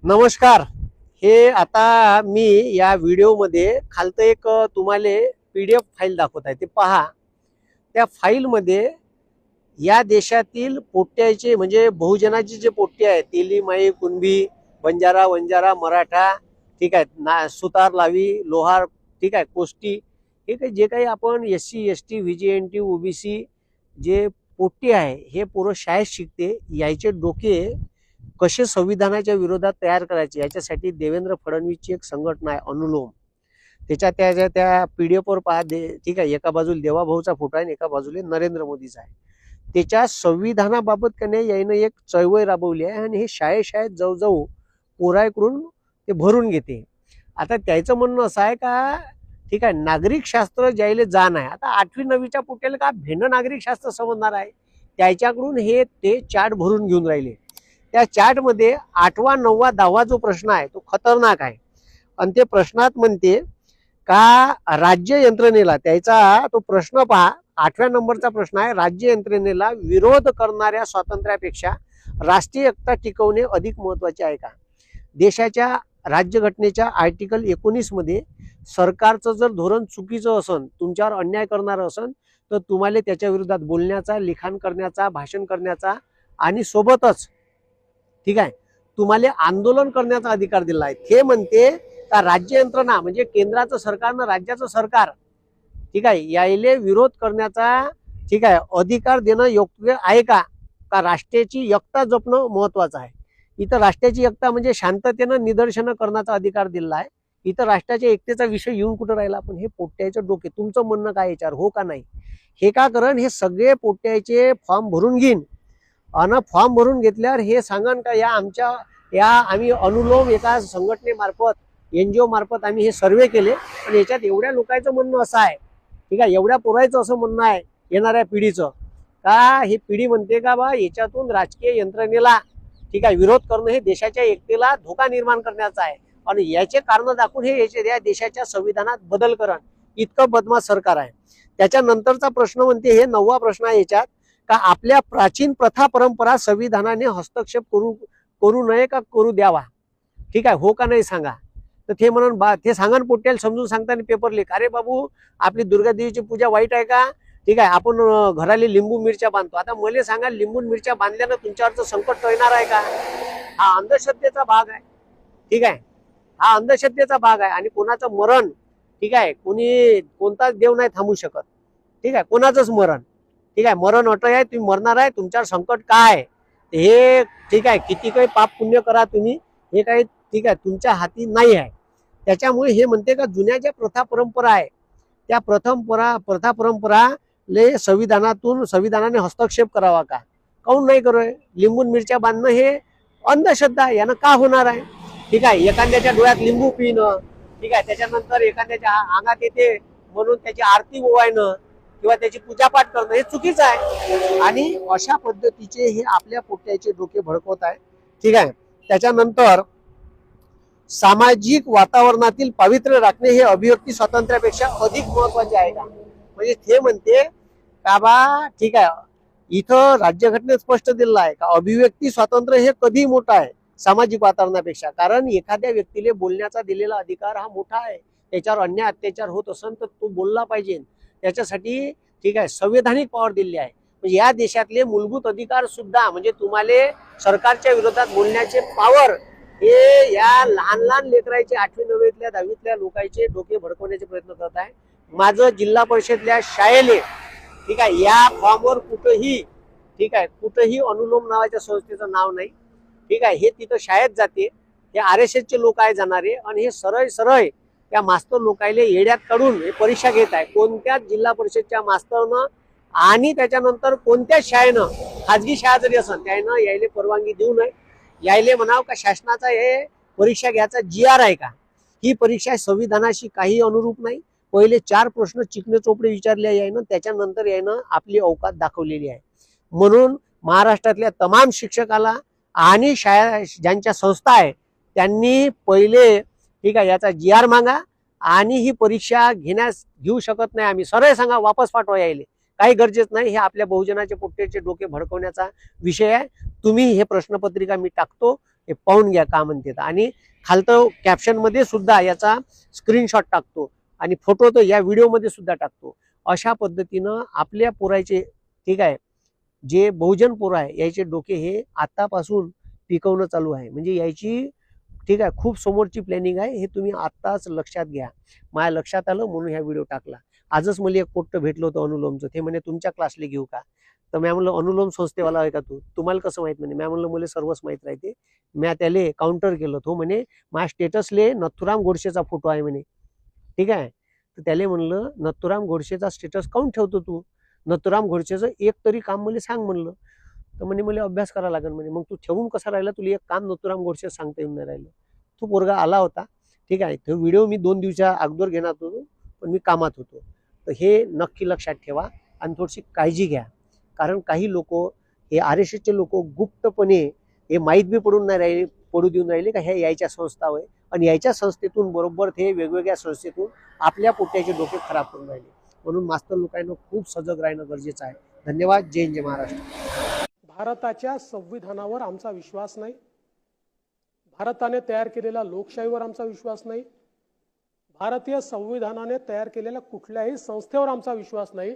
नमस्कार। हे आता मी या व्हिडिओमध्ये खालतं एक तुम्हाला PDF फाईल दाखवत आहे, ते पहा। त्या फाईलमध्ये या देशातील पोट्ट्याचे म्हणजे बहुजनाचे जे पोट्टे आहेत, तेली, माई, कुणबी, बंजारा, वंजारा, मराठा, ठीक आहे, सुतार, लावी, लोहार, ठीक आहे, कोष्टी, हे काही जे काही आपण SC ST VGNT OBC जे पोट्टे आहे, हे पोरं शाळेत शिकते। याचे डोके कसे संविधानाच्या विरोधात तयार करायचे याच्यासाठी देवेंद्र फडणवीसची एक संघटना आहे अनुलोम। त्या PDF वर पहा, ठीक आहे, एका बाजूला देवाभाऊचा फोटो आहे आणि एका बाजूला नरेंद्र मोदीचा आहे। त्याच्या संविधानाबाबत कने याने एक चळवळ राबवली आहे आणि हे शाळेत जाऊ पोराकडून ते भरून घेते। आता त्याचं म्हणणं असं आहे का, ठीक आहे, नागरिक शास्त्र ज्यायले जाण आहे, आता 8वी 9वीच्या पोट्याला का भिन्न नागरिक शास्त्र समजणार आहे, त्याच्याकडून हे ते चार्ट भरून घेऊन राहिले। त्या चार्टमध्ये 8वा 9वा 10वा जो प्रश्न आहे तो खतरनाक आहे आणि ते प्रश्नात म्हणते का राज्य यंत्रणेला, त्याचा तो प्रश्न पहा, 8व्या नंबरचा प्रश्न आहे, राज्य यंत्रणेला विरोध करणाऱ्या स्वातंत्र्यापेक्षा राष्ट्रीय एकता टिकवणे अधिक महत्त्वाचे आहे का। देशाच्या राज्यघटनेच्या आर्टिकल 19 मध्ये सरकारचं जर धोरण चुकीचं असन, तुमच्यावर अन्याय करणारं असन, तर तुम्हाला त्याच्या विरोधात बोलण्याचा, लिखाण करण्याचा, भाषण करण्याचा आणि सोबतच, ठीक आहे, तुम्हाला आंदोलन करण्याचा अधिकार दिला आहे। ते म्हणते का राज्य यंत्रणा म्हणजे केंद्राचं सरकारनं राज्याचं सरकार, ठीक आहे, यायले विरोध करण्याचा, ठीक आहे, अधिकार देणं योग्य आहे का, का राष्ट्राची एकता जपणं महत्वाचं आहे। इथं राष्ट्राची एकता म्हणजे शांततेनं निदर्शनं करण्याचा अधिकार दिला आहे। इथं राष्ट्राच्या एकतेचा विषय येऊन कुठं राहिला। पण हे पोट्ट्याचे डोके, तुमचं म्हणणं काय याच्यावर, हो का नाही, हे का करण, हे सगळे पोट्ट्याचे फॉर्म भरून घेईन आणि फॉर्म भरून घेतल्यावर हे सांगन का आम्ही अनुलोम एका संघटनेमार्फत NGO मार्फत आम्ही हे सर्वे केले आणि याच्यात एवढ्या लोकांचं म्हणणं असं आहे, ठीक आहे, एवढ्या पोरायचं असं म्हणणं आहे येणाऱ्या पिढीचं, का ही पिढी म्हणते का बा याच्यातून राजकीय यंत्रणेला, ठीक आहे, विरोध करणं हे देशाच्या एकतेला धोका निर्माण करण्याचा आहे आणि याचे कारण दाखवून हे या देशाच्या संविधानात बदल करण इतकं बदमाश सरकार आहे। त्याच्यानंतरचा प्रश्न म्हणते, हे 9वा प्रश्न आहे याच्यात, का आपल्या प्राचीन प्रथा परंपरा संविधानाने हस्तक्षेप करू नये का करू द्यावा, ठीक आहे, हो का नाही सांगा। तर ते म्हणून ते सांगण पोट्याला समजून सांगताना पेपर लिख, अरे बाबू आपली दुर्गा देवीची पूजा वाईट आहे का, ठीक आहे, आपण घराले लिंबू मिरच्या बांधतो, आता मला सांगा लिंबू मिरच्या बांधल्यानं तुमच्यावरचं संकट टळणार आहे का। हा अंधश्रद्धेचा भाग आहे, ठीक आहे, हा अंधश्रद्धेचा भाग आहे। आणि कोणाचं मरण, ठीक आहे, कोणताच देव नाही थांबू शकत, ठीक आहे, कोणाचंच मरण, ठीक आहे, मरण अट आहे, तुम्ही मरणार आहे, तुमच्यावर संकट काय हे, ठीक आहे, किती काही पाप पुण्य करा तुम्ही, हे काही, ठीक आहे, तुमच्या हाती नाही आहे। त्याच्यामुळे हे म्हणते का जुन्या ज्या प्रथा परंपरा आहे त्या प्रथा परंपरा ले संविधानाने हस्तक्षेप करावा का, काऊन नाही करोय। लिंबून मिरच्या बांधणं हे अंधश्रद्धा, यानं का होणार आहे, ठीक आहे, एखाद्याच्या डोळ्यात लिंबू पिणं, ठीक आहे, त्याच्यानंतर एखाद्याच्या अंगात येते म्हणून त्याची आरती ओवाळणं किंवा त्याची पूजापाठ करणं हे चुकीचं आहे आणि अशा पद्धतीचे हे आपल्या पोट्ट्याचे डोके भडकवत आहे, ठीक आहे। त्याच्यानंतर सामाजिक वातावरणातील पावित्र्य राखणे हे अभिव्यक्ती स्वातंत्र्यापेक्षा अधिक महत्वाचे आहे का, म्हणजे ते म्हणते का बा, ठीक आहे, इथं राज्यघटनेत स्पष्ट दिलेलं आहे का अभिव्यक्ती स्वातंत्र्य हे कधी मोठं आहे सामाजिक वातावरणापेक्षा, कारण एखाद्या व्यक्तीला बोलण्याचा दिलेला अधिकार हा मोठा आहे, त्याच्यावर अन्याय अत्याचार होत असेल तर तो बोलला पाहिजे, त्याच्यासाठी, ठीक आहे, संवैधानिक पॉवर दिली आहे। म्हणजे या देशातले मूलभूत अधिकार सुद्धा, म्हणजे तुम्हाला सरकारच्या विरोधात बोलण्याचे पॉवर हे या लहान लहान लेकरांचे 8वी 9वीतल्या 10वीतल्या लोकांचे डोके भडकवण्याचे प्रयत्न करत आहे। माझं जिल्हा परिषदल्या शाळेले, ठीक आहे, या फॉर्मवर कुठंही, ठीक आहे, कुठंही अनुलोम नावाच्या संस्थेचं नाव नाही, ठीक आहे, हे तिथं शाळेत जाते, हे RSSचे लोक आहे जाणारे आणि हे सरळ त्या मास्तर लोकायले येड्यात काढून हे परीक्षा घेत आहे। कोणत्याच जिल्हा परिषदच्या मास्तरनं आणि त्याच्यानंतर कोणत्याच शाळेनं, खाजगी शाळा जरी असेल त्यानं यायले परवानगी देऊ नये, यायले म्हणाव का शासनाचा हे परीक्षा घ्यायचा GR आहे का। ही परीक्षा संविधानाशी काही अनुरूप नाही। पहिले 4 प्रश्न चिकणे चोपडे विचारले यायनं, त्याच्यानंतर यायनं आपली औकात दाखवलेली आहे। म्हणून महाराष्ट्रातल्या तमाम शिक्षकाला आणि शाळा ज्यांच्या संस्था आहे त्यांनी पहिले, ठीक आहे, याचा GR मागा आणि ही परीक्षा घेऊ शकत नाही आम्ही, सरळ सांगा वापस पाठवा यायले, काही गरजेचं नाही। हे आपल्या बहुजनाचे पोट्ट्याचे डोके भडकवण्याचा विषय आहे। तुम्ही हे प्रश्नपत्रिका मी टाकतो, हे पाहून घ्या का म्हणते. आणि खालतं कॅप्शनमध्ये सुद्धा याचा स्क्रीनशॉट टाकतो आणि फोटो तर या व्हिडिओमध्ये सुद्धा टाकतो. अशा पद्धतीनं आपल्या पोराचे, ठीक आहे, जे बहुजन पोरं आहे याचे डोके हे आतापासून पिकवणं चालू आहे. म्हणजे याची, ठीक आहे, खूप समोरची प्लॅनिंग आहे. हे तुम्ही आत्ताच लक्षात घ्या. माझ्या लक्षात आलं म्हणून ह्या व्हिडिओ टाकला. आजच मला एक पोट्ट भेटलं होतं अनुलोमचं. ते म्हणे तुमच्या क्लासला घेऊ का? तर मी म्हणलं अनुलोम संस्थेवाला आहे का तू? तुम्हाला कसं माहित म्हणे? मी म्हणलं मला सर्वच माहित राहते. मी त्याले काउंटर केलं. तो म्हणे माझ्या स्टेटसले नथुराम गोडसेचा फोटो आहे म्हणे. ठीक आहे. तर त्याला म्हणलं नथुराम गोडसेचा स्टेटस काऊन ठेवतो तू? नथुराम गोडसेचं एक तरी काम मला सांग म्हणलं. तर म्हणे मला अभ्यास करावा लागेल म्हणे. मग तू ठेवून कसा राहिला? तुला एक काम नथुराम गोडसे सांगता येऊन नाही राहिलं. तो पोरगा आला होता, ठीक आहे. तो व्हिडिओ मी 2 दिवसा अगोदर घेणार होतो, पण मी कामात होतो. तर हे नक्की लक्षात ठेवा आणि थोडीशी काळजी घ्या. कारण काही लोक, हे RSSचे लोक गुप्तपणे हे माहीत बी पडू देऊन राहिले का हे यायच्या संस्था होय, आणि यायच्या संस्थेतून बरोबर ते वेगवेगळ्या संस्थेतून आपल्या पोट्याचे डोके खराब करून राहिले. म्हणून मास्तर लोकांना खूप सजग राहणं गरजेचं आहे. धन्यवाद. जय हिंद, जय महाराष्ट्र. भारताच्या संविधानावर आमचा विश्वास नाही, भारताने तयार केलेल्या लोकशाहीवर आमचा विश्वास नाही, भारतीय संविधानाने तयार केलेल्या कुठल्याही संस्थेवर आमचा विश्वास नाही.